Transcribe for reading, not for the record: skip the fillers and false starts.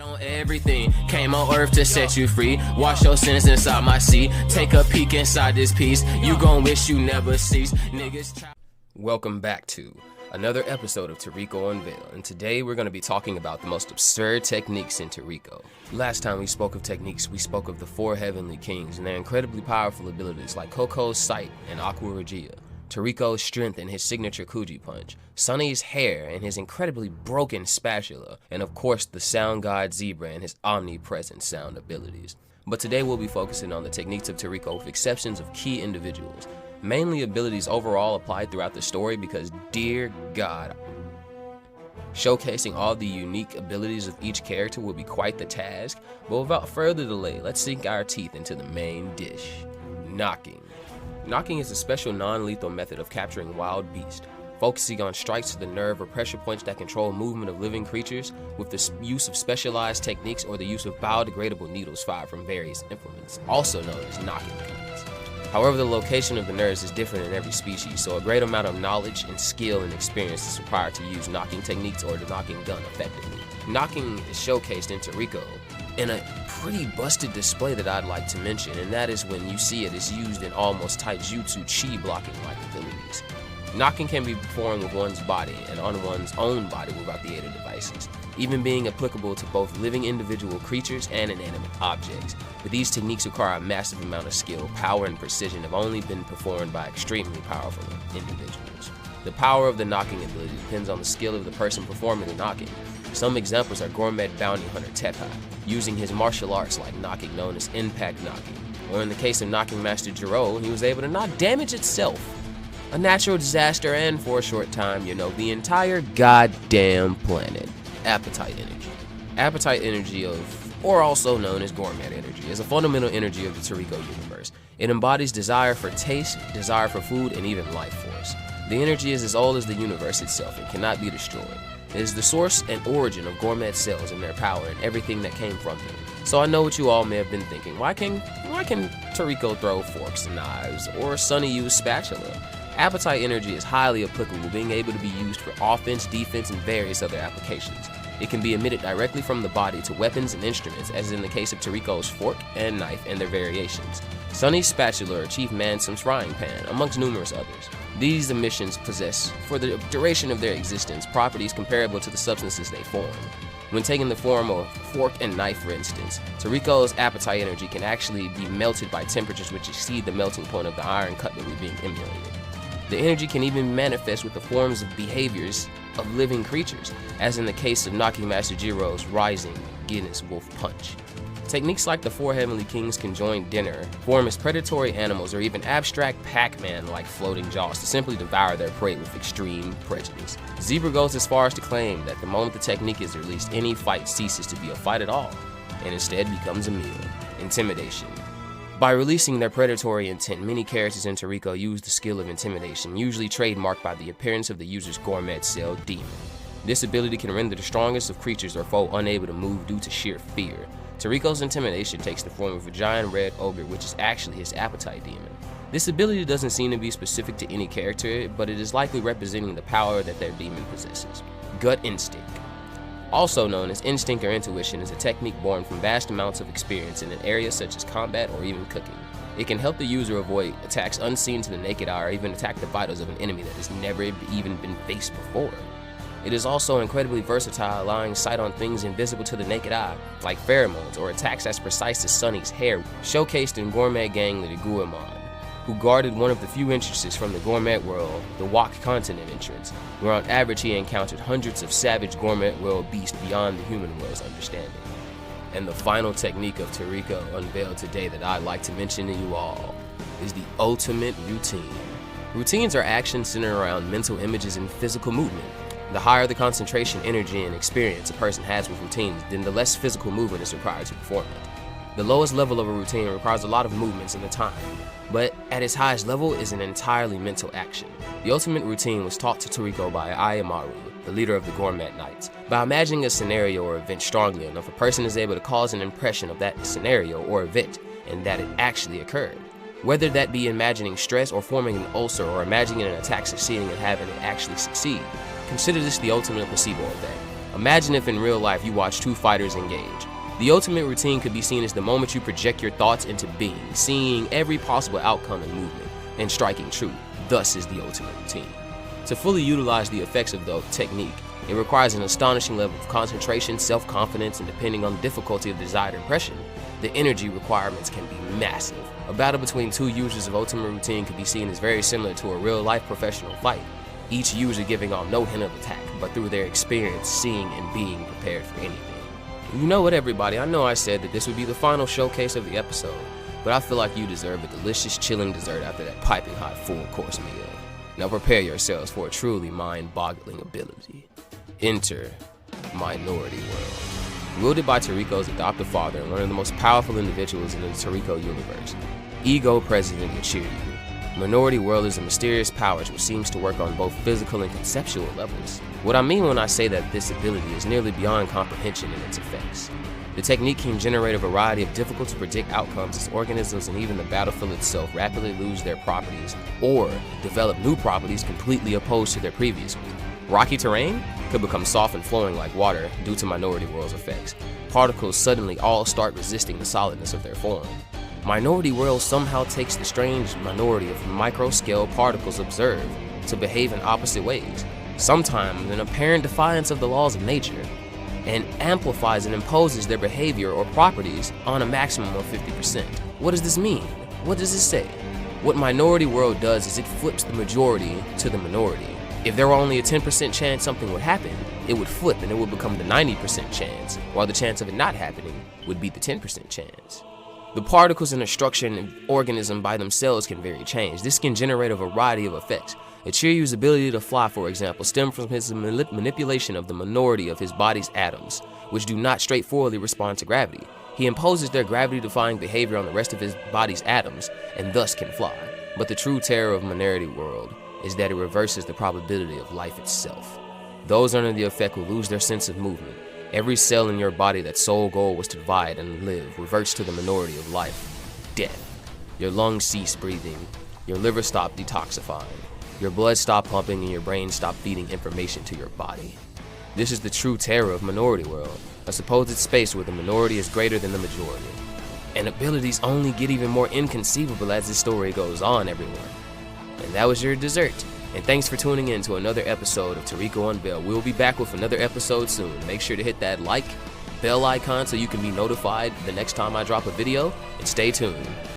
On everything, came on earth to set you free. Wash your sins inside my sea. Take a peek inside this piece. You gon' wish you never cease. Niggas. Welcome back to another episode of Toriko Unveiled, and today we're going to be talking about the most absurd techniques in Toriko. Last time we spoke of techniques, we spoke of the four heavenly kings and their incredibly powerful abilities like Coco's sight and Aqua Regia, Toriko's strength and his signature Kuji punch, Sunny's hair and his incredibly broken spatula, and of course the sound god Zebra and his omnipresent sound abilities. But today we'll be focusing on the techniques of Toriko with exceptions of key individuals, mainly abilities overall applied throughout the story because, dear God, showcasing all the unique abilities of each character will be quite the task. But without further delay, let's sink our teeth into the main dish: knocking. Knocking is a special non-lethal method of capturing wild beasts, focusing on strikes to the nerve or pressure points that control movement of living creatures with the use of specialized techniques or the use of biodegradable needles fired from various implements, also known as knocking guns. However, the location of the nerves is different in every species, so a great amount of knowledge and skill and experience is required to use knocking techniques or the knocking gun effectively. Knocking is showcased in Toriko in a pretty busted display that I'd like to mention, and that is when you see it is used in almost taijutsu chi blocking like abilities. Knocking can be performed with one's body and on one's own body without the aid of devices, even being applicable to both living individual creatures and inanimate objects. But these techniques require a massive amount of skill, power, and precision have only been performed by extremely powerful individuals. The power of the knocking ability depends on the skill of the person performing the knocking. Some examples are gourmet bounty hunter Tepai, using his martial arts like knocking known as impact knocking, or in the case of knocking master Jiro, he was able to knock damage itself, a natural disaster, and for a short time, the entire goddamn planet. Appetite energy. Appetite energy or also known as gourmet energy, is a fundamental energy of the Toriko universe. It embodies desire for taste, desire for food, and even life force. The energy is as old as the universe itself and cannot be destroyed. It is the source and origin of gourmet cells and their power and everything that came from them. So I know what you all may have been thinking. Why can Toriko throw forks and knives, or Sunny use spatula? Appetite energy is highly applicable, being able to be used for offense, defense, and various other applications. It can be emitted directly from the body to weapons and instruments, as in the case of Toriko's fork and knife and their variations, Sunny's spatula or Chief Mansum's frying pan, amongst numerous others. These emissions possess, for the duration of their existence, properties comparable to the substances they form. When taking the form of fork and knife, for instance, Toriko's appetite energy can actually be melted by temperatures which exceed the melting point of the iron cutlery being emulated. The energy can even manifest with the forms of behaviors of living creatures, as in the case of knocking Master Jiro's rising Guinness Wolf Punch. Techniques like the four heavenly kings conjoined dinner, form as predatory animals, or even abstract Pac-Man like floating jaws to simply devour their prey with extreme prejudice. Zebra goes as far as to claim that the moment the technique is released, any fight ceases to be a fight at all, and instead becomes a meal. Intimidation. By releasing their predatory intent, many characters in Toriko use the skill of intimidation, usually trademarked by the appearance of the user's gourmet cell demon. This ability can render the strongest of creatures or foe unable to move due to sheer fear. Toriko's intimidation takes the form of a giant red ogre, which is actually his appetite demon. This ability doesn't seem to be specific to any character, but it is likely representing the power that their demon possesses. Gut instinct. Also known as instinct or intuition, is a technique born from vast amounts of experience in an area such as combat or even cooking. It can help the user avoid attacks unseen to the naked eye or even attack the vitals of an enemy that has never even been faced before. It is also incredibly versatile, allowing sight on things invisible to the naked eye, like pheromones or attacks as precise as Sunny's hair, showcased in Gourmet Gang the Guamon, who guarded one of the few entrances from the gourmet world, the Wak continent entrance, where on average he encountered hundreds of savage gourmet world beasts beyond the human world's understanding. And the final technique of Toriko unveiled today that I'd like to mention to you all is the ultimate routine. Routines are actions centered around mental images and physical movement. The higher the concentration, energy, and experience a person has with routines, then the less physical movement is required to perform it. The lowest level of a routine requires a lot of movements in the time, but at its highest level is an entirely mental action. The ultimate routine was taught to Toriko by Ayamaru, the leader of the Gourmet Knights. By imagining a scenario or event strongly enough, a person is able to cause an impression of that scenario or event and that it actually occurred. Whether that be imagining stress or forming an ulcer or imagining an attack succeeding and having it actually succeed. Consider this the ultimate placebo effect. Imagine if in real life you watch two fighters engage. The ultimate routine could be seen as the moment you project your thoughts into being, seeing every possible outcome and movement, and striking true. Thus is the ultimate routine. To fully utilize the effects of the technique, it requires an astonishing level of concentration, self-confidence, and depending on the difficulty of the desired impression, the energy requirements can be massive. A battle between two users of ultimate routine could be seen as very similar to a real-life professional fight, each user giving off no hint of attack, but through their experience seeing and being prepared for anything. You know what, everybody, I know I said that this would be the final showcase of the episode, but I feel like you deserve a delicious, chilling dessert after that piping hot full-course meal. Now prepare yourselves for a truly mind-boggling ability. Enter Minority World. Wielded by Toriko's adoptive father and one of the most powerful individuals in the Toriko universe, Ego President Ichiryu. Minority World is a mysterious power which seems to work on both physical and conceptual levels. What I mean when I say that this ability is nearly beyond comprehension in its effects. The technique can generate a variety of difficult to predict outcomes as organisms and even the battlefield itself rapidly lose their properties or develop new properties completely opposed to their previous ones. Rocky terrain could become soft and flowing like water due to Minority World's effects. Particles suddenly all start resisting the solidness of their form. Minority World somehow takes the strange minority of micro-scale particles observed to behave in opposite ways, sometimes in apparent defiance of the laws of nature, and amplifies and imposes their behavior or properties on a maximum of 50%. What does this mean? What does this say? What Minority World does is it flips the majority to the minority. If there were only a 10% chance something would happen, it would flip and it would become the 90% chance, while the chance of it not happening would be the 10% chance. The particles in a structure and organism by themselves can vary change. This can generate a variety of effects. Ichiryu's ability to fly, for example, stems from his manipulation of the minority of his body's atoms, which do not straightforwardly respond to gravity. He imposes their gravity-defying behavior on the rest of his body's atoms, and thus can fly. But the true terror of Minority World is that it reverses the probability of life itself. Those under the effect will lose their sense of movement. Every cell in your body that's sole goal was to divide and live reverts to the minority of life, death. Your lungs cease breathing, your liver stops detoxifying, your blood stops pumping, and your brain stops feeding information to your body. This is the true terror of Minority World, a supposed space where the minority is greater than the majority. And abilities only get even more inconceivable as this story goes on, everyone. And that was your dessert. And thanks for tuning in to another episode of Toriko Unveiled. We'll be back with another episode soon. Make sure to hit that like, bell icon so you can be notified the next time I drop a video, and stay tuned.